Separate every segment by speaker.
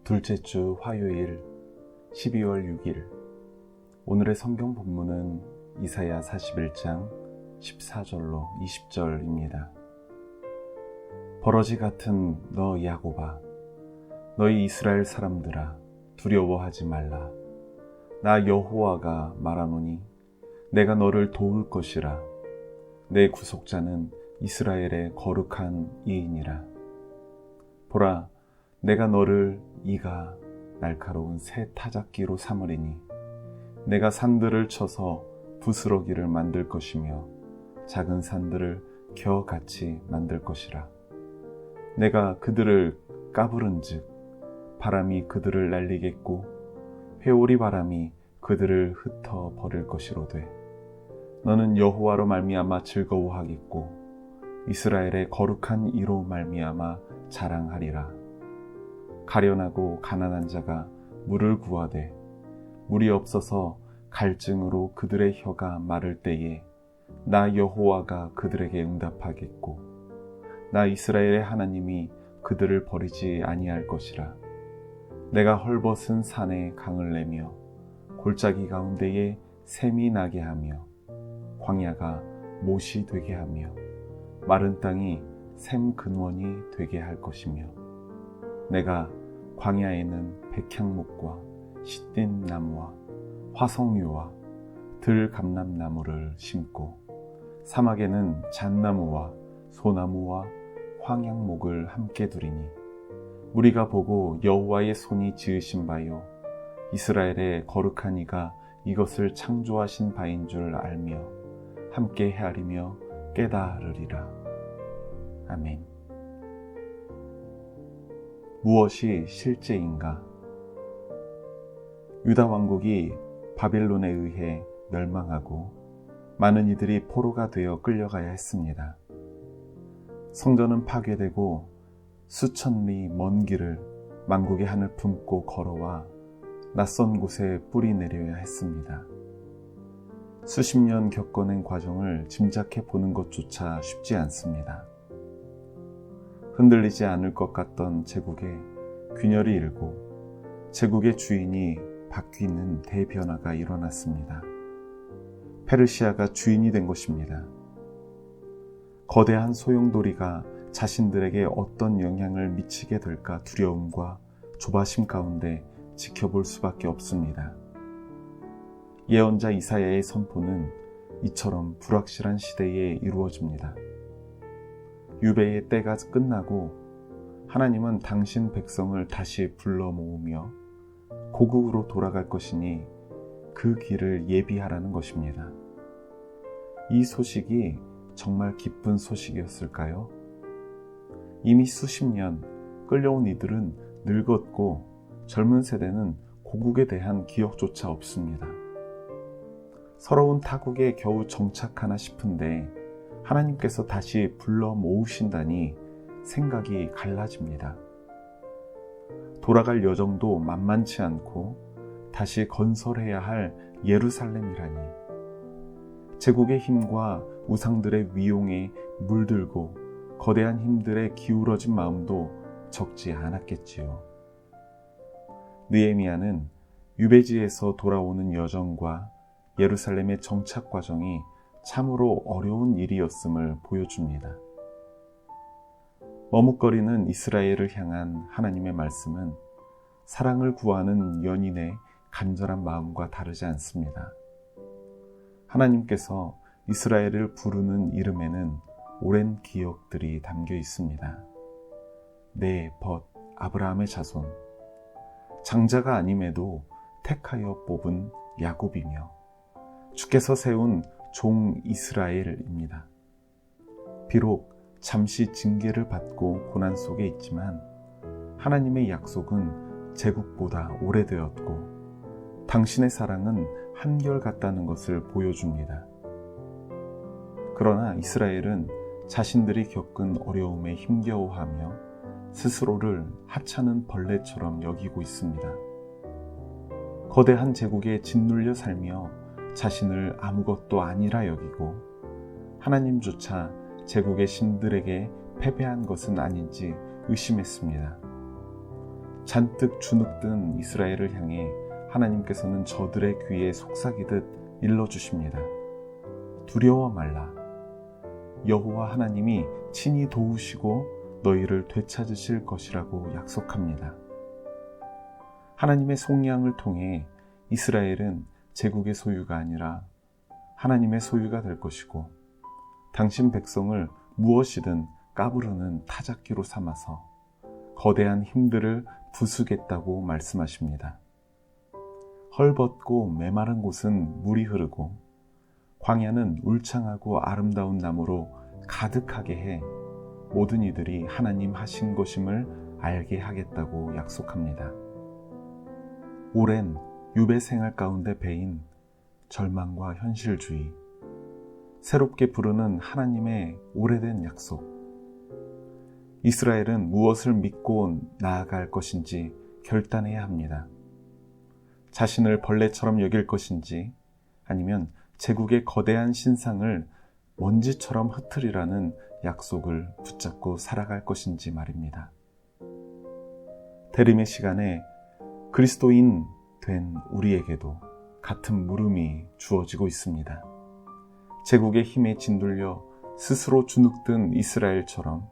Speaker 1: 둘째 주 화요일 12월 6일 오늘의 성경 본문은 이사야 41장 14절로 20절입니다. 버러지 같은 너 야곱아, 너희 이스라엘 사람들아, 두려워하지 말라. 나 여호와가 말하노니 내가 너를 도울 것이라. 내 구속자는 이스라엘의 거룩한 이인이라. 보라, 내가 너를 이가 날카로운 새 타작기로 삼으리니 내가 산들을 쳐서 부스러기를 만들 것이며 작은 산들을 겨같이 만들 것이라. 내가 그들을 까부른즉 바람이 그들을 날리겠고 회오리 바람이 그들을 흩어 버릴 것이로되 너는 여호와로 말미암아 즐거워하겠고 이스라엘의 거룩한 이로 말미암아 자랑하리라. 가련하고 가난한 자가 물을 구하되 물이 없어서 갈증으로 그들의 혀가 마를 때에 나 여호와가 그들에게 응답하겠고 나 이스라엘의 하나님이 그들을 버리지 아니할 것이라. 내가 헐벗은 산에 강을 내며 골짜기 가운데에 샘이 나게 하며 광야가 못이 되게 하며 마른 땅이 샘 근원이 되게 할 것이며 내가 광야에는 백향목과 시딘 나무와 화석류와 들감람나무를 심고 사막에는 잣나무와 소나무와 황양목을 함께 두리니 우리가 보고 여호와의 손이 지으신 바요 이스라엘의 거룩한 이가 이것을 창조하신 바인 줄 알며 함께 헤아리며 깨달으리라. 아멘. 무엇이 실제인가? 유다 왕국이 바빌론에 의해 멸망하고 많은 이들이 포로가 되어 끌려가야 했습니다. 성전은 파괴되고 수천 리 먼 길을 만국의 하늘 품고 걸어와 낯선 곳에 뿌리 내려야 했습니다. 수십 년 겪어낸 과정을 짐작해 보는 것조차 쉽지 않습니다. 흔들리지 않을 것 같던 제국에 균열이 일고 제국의 주인이 바뀌는 대변화가 일어났습니다. 페르시아가 주인이 된 것입니다. 거대한 소용돌이가 자신들에게 어떤 영향을 미치게 될까 두려움과 조바심 가운데 지켜볼 수밖에 없습니다. 예언자 이사야의 선포는 이처럼 불확실한 시대에 이루어집니다. 유배의 때가 끝나고 하나님은 당신 백성을 다시 불러 모으며 고국으로 돌아갈 것이니 그 길을 예비하라는 것입니다. 이 소식이 정말 기쁜 소식이었을까요? 이미 수십 년 끌려온 이들은 늙었고 젊은 세대는 고국에 대한 기억조차 없습니다. 서러운 타국에 겨우 정착하나 싶은데 하나님께서 다시 불러 모으신다니 생각이 갈라집니다. 돌아갈 여정도 만만치 않고 다시 건설해야 할 예루살렘이라니. 제국의 힘과 우상들의 위용에 물들고 거대한 힘들에 기울어진 마음도 적지 않았겠지요. 느헤미야는 유배지에서 돌아오는 여정과 예루살렘의 정착 과정이 참으로 어려운 일이었음을 보여줍니다. 머뭇거리는 이스라엘을 향한 하나님의 말씀은 사랑을 구하는 연인의 간절한 마음과 다르지 않습니다. 하나님께서 이스라엘을 부르는 이름에는 오랜 기억들이 담겨 있습니다. 내 벗 아브라함의 자손, 장자가 아님에도 택하여 뽑은 야곱이며 주께서 세운 종 이스라엘입니다. 비록 잠시 징계를 받고 고난 속에 있지만 하나님의 약속은 제국보다 오래되었고 당신의 사랑은 한결같다는 것을 보여줍니다. 그러나 이스라엘은 자신들이 겪은 어려움에 힘겨워하며 스스로를 하찮은 벌레처럼 여기고 있습니다. 거대한 제국에 짓눌려 살며 자신을 아무것도 아니라 여기고 하나님조차 제국의 신들에게 패배한 것은 아닌지 의심했습니다. 잔뜩 주눅든 이스라엘을 향해 하나님께서는 저들의 귀에 속삭이듯 일러주십니다. 두려워 말라. 여호와 하나님이 친히 도우시고 너희를 되찾으실 것이라고 약속합니다. 하나님의 속량을 통해 이스라엘은 제국의 소유가 아니라 하나님의 소유가 될 것이고, 당신 백성을 무엇이든 까부르는 타작기로 삼아서 거대한 힘들을 부수겠다고 말씀하십니다. 헐벗고 메마른 곳은 물이 흐르고 광야는 울창하고 아름다운 나무로 가득하게 해 모든 이들이 하나님 하신 것임을 알게 하겠다고 약속합니다. 오랜 유배 생활 가운데 배인 절망과 현실주의, 새롭게 부르는 하나님의 오래된 약속. 이스라엘은 무엇을 믿고 나아갈 것인지 결단해야 합니다. 자신을 벌레처럼 여길 것인지, 아니면 제국의 거대한 신상을 먼지처럼 흩으리라는 약속을 붙잡고 살아갈 것인지 말입니다. 대림의 시간에 그리스도인 된 우리에게도 같은 물음이 주어지고 있습니다. 제국의 힘에 짓눌려 스스로 주눅든 이스라엘처럼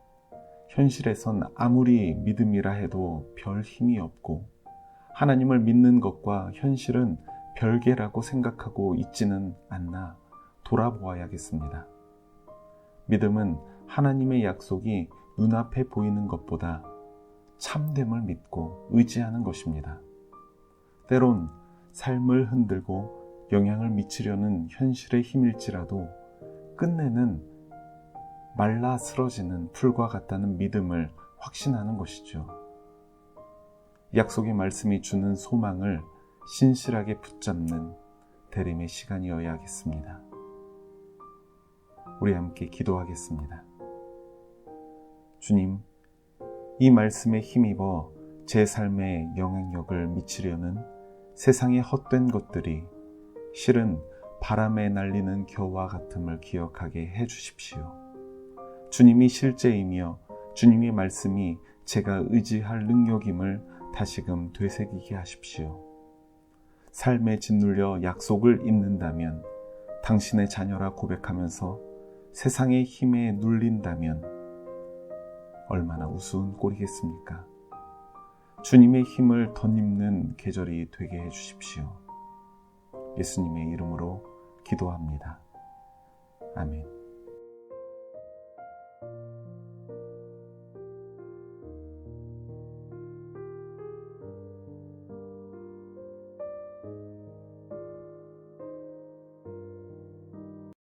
Speaker 1: 현실에선 아무리 믿음이라 해도 별 힘이 없고, 하나님을 믿는 것과 현실은 별개라고 생각하고 있지는 않나 돌아보아야겠습니다. 믿음은 하나님의 약속이 눈앞에 보이는 것보다 참됨을 믿고 의지하는 것입니다. 때론 삶을 흔들고 영향을 미치려는 현실의 힘일지라도 끝내는 말라 쓰러지는 풀과 같다는 믿음을 확신하는 것이죠. 약속의 말씀이 주는 소망을 신실하게 붙잡는 대림의 시간이어야겠습니다. 우리 함께 기도하겠습니다. 주님, 이 말씀에 힘입어 제 삶에 영향력을 미치려는 세상의 헛된 것들이 실은 바람에 날리는 겨와 같음을 기억하게 해주십시오. 주님이 실제이며 주님의 말씀이 제가 의지할 능력임을 다시금 되새기게 하십시오. 삶에 짓눌려 약속을 잊는다면, 당신의 자녀라 고백하면서 세상의 힘에 눌린다면 얼마나 우스운 꼴이겠습니까? 주님의 힘을 덧입는 계절이 되게 해주십시오. 예수님의 이름으로 기도합니다. 아멘.